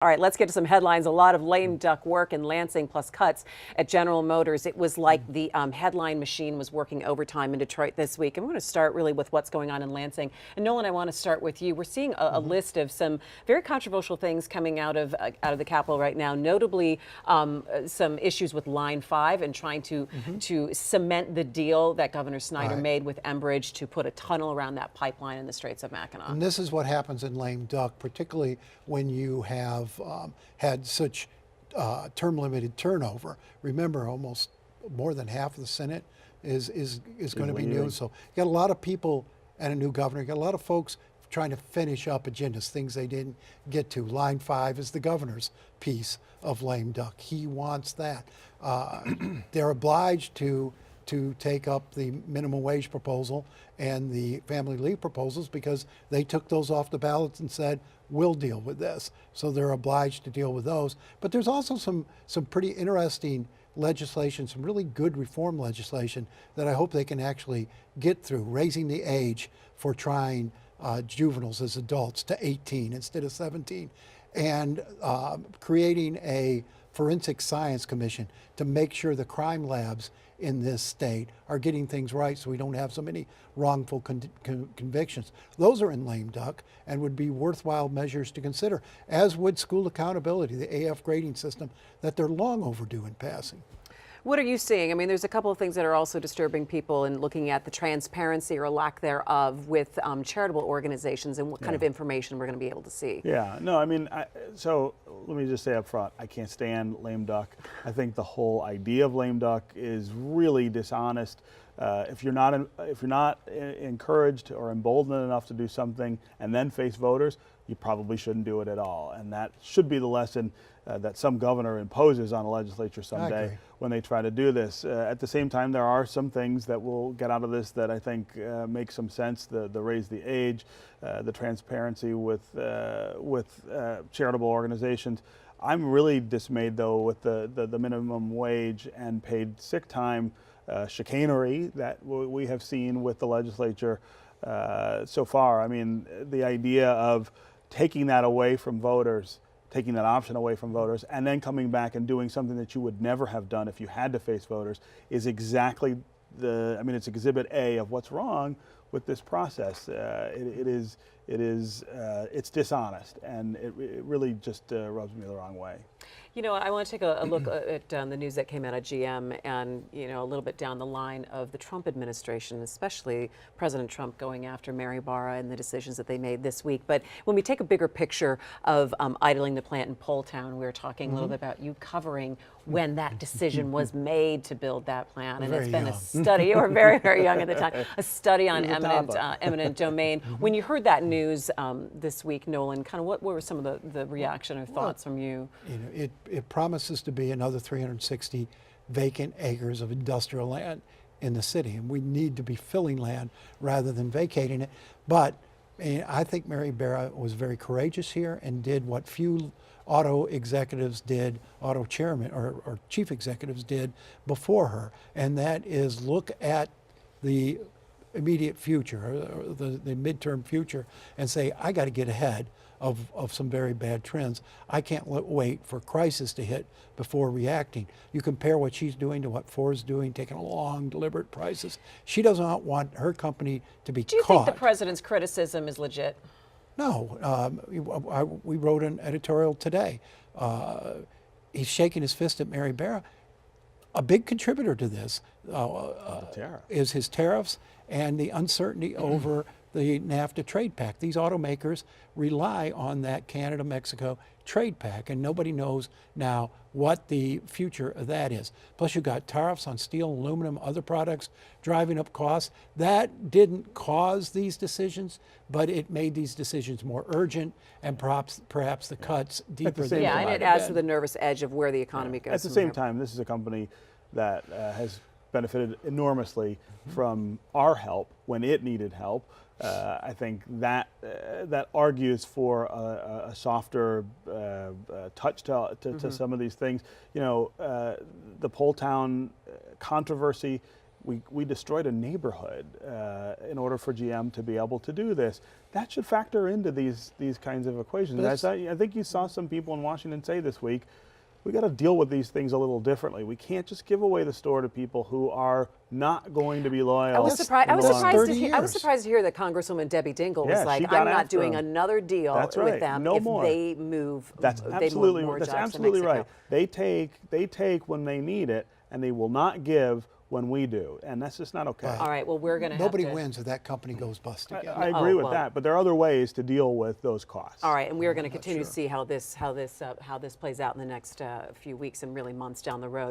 All right, let's get to some headlines. A lot of lame duck work in Lansing plus cuts at General Motors. It was like the headline machine was working overtime in Detroit this week. And we're going to start really with what's going on in Lansing. And Nolan, I want to start with you. We're seeing a list of some very controversial things coming out of the Capitol right now, notably some issues with Line 5 and trying to cement the deal that Governor Snyder made with Enbridge to put a tunnel around that pipeline in the Straits of Mackinac. And this is what happens in lame duck, particularly when you have had such term-limited turnover. Remember, almost more than half of the Senate is going to be new. So you got a lot of people and a new governor. You got a lot of folks trying to finish up agendas, things they didn't get to. Line 5 is the governor's piece of lame duck. He wants that. They're obliged to take up the minimum wage proposal and the family leave proposals because they took those off the ballots and said, we'll deal with this. So they're obliged to deal with those. But there's also some pretty interesting legislation, some really good reform legislation that I hope they can actually get through, raising the age for trying juveniles as adults to 18 instead of 17, and creating a forensic science commission to make sure the crime labs in this state are getting things right so we don't have so many wrongful convictions. Those are in lame duck and would be worthwhile measures to consider, as would school accountability, the AF grading system that they're long overdue in passing. What are you seeing? I mean, there's a couple of things that are also disturbing people in looking at the transparency or lack thereof with charitable organizations and what kind of information we're going to be able to see. Yeah, no, I mean, so let me just say up front, I can't stand lame duck. I think the whole idea of lame duck is really dishonest. If you're not encouraged or emboldened enough to do something and then face voters, you probably shouldn't do it at all. And that should be the lesson that some governor imposes on a legislature someday when they try to do this. At the same time, there are some things that will get out of this that I think make some sense. The raise the age, the transparency with charitable organizations. I'm really dismayed though with the minimum wage and paid sick time chicanery that we have seen with the legislature so far. I mean, the idea of taking that away from voters, taking that option away from voters, and then coming back and doing something that you would never have done if you had to face voters is exactly it's Exhibit A of what's wrong with this process. It's dishonest, and it really just rubs me the wrong way. You know, I want to take a look at the news that came out of GM and, you know, a little bit down the line of the Trump administration, especially President Trump going after Mary Barra and the decisions that they made this week. But when we take a bigger picture of idling the plant in Poletown, we were talking a little bit about you covering when that decision was made to build that plant. And it's been a study, you were very, very young at the time, a study on eminent domain. When you heard that news this week, Nolan, kind of what were some of the reaction or thoughts from you? You know, it promises to be another 360 vacant acres of industrial land in the city, and we need to be filling land rather than vacating it. But I think Mary Barra was very courageous here and did what few auto executives did, auto chairman or chief executives did before her, and that is look at the immediate future or the midterm future and say, I got to get ahead of some very bad trends. I can't wait for crisis to hit before reacting. You compare what she's doing to what Ford's doing, taking a long, deliberate process. She does not want her company to be caught. Do you think the president's criticism is legit? No. We wrote an editorial today. He's shaking his fist at Mary Barra. A big contributor to this is his tariffs and the uncertainty over the NAFTA trade pact. These automakers rely on that Canada-Mexico trade pact, and nobody knows now what the future of that is. Plus you've got tariffs on steel, aluminum, other products, driving up costs. That didn't cause these decisions, but it made these decisions more urgent and perhaps the cuts deeper than and it adds to the nervous edge of where the economy goes. At the same time, this is a company that has benefited enormously from our help when it needed help. I think that argues for a softer touch to some of these things. You know, the Poletown controversy we destroyed a neighborhood in order for GM to be able to do this. That should factor into these kinds of equations. I think you saw some people in Washington say this week, we got to deal with these things a little differently. We can't just give away the store to people who are not going to be loyal. I was surprised. in the long run. I was surprised to hear that Congresswoman Debbie Dingell was Yeah, like, she got "I'm not after doing them. another deal That's with right. them No if more. they move. That's they absolutely move more that's jobs absolutely to right. Mexico." They take when they need it, and they will not give when we do, and that's just not okay. All right. Well, we're going to Nobody have to, wins if that company goes bust again. I agree with well. that, but there are other ways to deal with those costs. All right, and we are going to not continue to sure. see how this plays out in the next few weeks and really months down the road.